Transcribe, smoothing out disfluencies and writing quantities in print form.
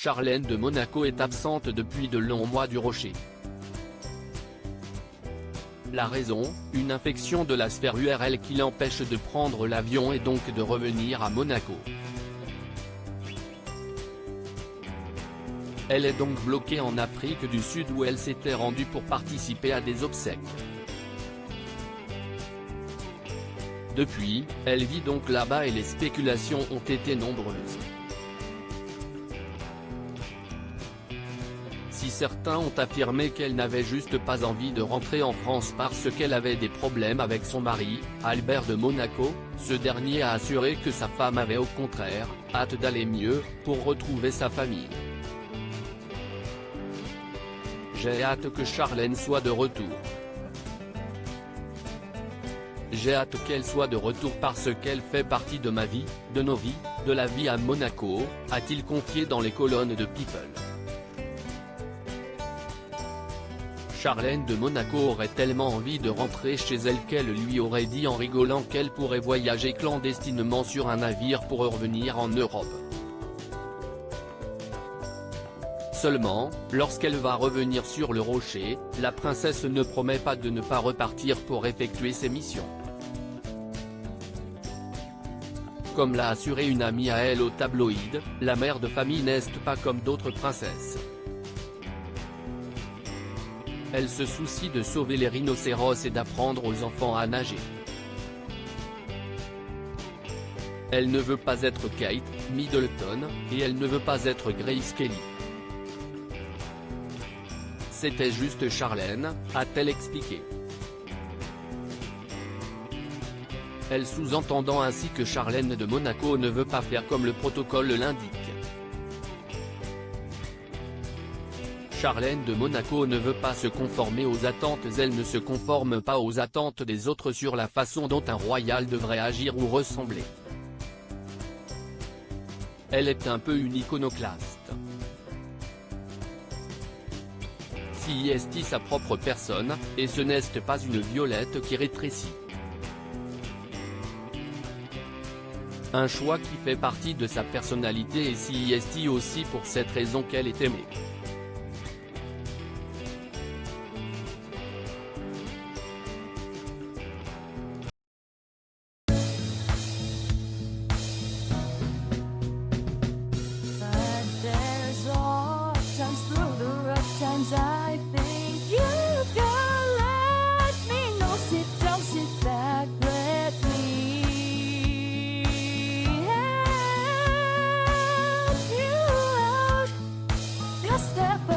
Charlène de Monaco est absente depuis de longs mois du Rocher. La raison, une infection de la sphère URL qui l'empêche de prendre l'avion et donc de revenir à Monaco. Elle est donc bloquée en Afrique du Sud où elle s'était rendue pour participer à des obsèques. Depuis, elle vit donc là-bas et les spéculations ont été nombreuses. Si certains ont affirmé qu'elle n'avait juste pas envie de rentrer en France parce qu'elle avait des problèmes avec son mari, Albert de Monaco, ce dernier a assuré que sa femme avait au contraire, hâte d'aller mieux, pour retrouver sa famille. J'ai hâte que Charlène soit de retour. J'ai hâte qu'elle soit de retour parce qu'elle fait partie de ma vie, de nos vies, de la vie à Monaco, a-t-il confié dans les colonnes de People. Charlène de Monaco aurait tellement envie de rentrer chez elle qu'elle lui aurait dit en rigolant qu'elle pourrait voyager clandestinement sur un navire pour revenir en Europe. Seulement, lorsqu'elle va revenir sur le Rocher, la princesse ne promet pas de ne pas repartir pour effectuer ses missions. Comme l'a assuré une amie à elle au tabloïd, la mère de famille n'est pas comme d'autres princesses. Elle se soucie de sauver les rhinocéros et d'apprendre aux enfants à nager. Elle ne veut pas être Kate Middleton, et elle ne veut pas être Grace Kelly. C'était juste Charlène, a-t-elle expliqué. Elle sous-entendant ainsi que Charlène de Monaco ne veut pas faire comme le protocole l'indique. Charlène de Monaco ne veut pas se conformer aux attentes, elle ne se conforme pas aux attentes des autres sur la façon dont un royal devrait agir ou ressembler. Elle est un peu une iconoclaste. Si est sa propre personne, et ce n'est pas une violette qui rétrécit. Un choix qui fait partie de sa personnalité et si est aussi pour cette raison qu'elle est aimée. I think you can let me know. Sit down, sit back, let me help you out. Just step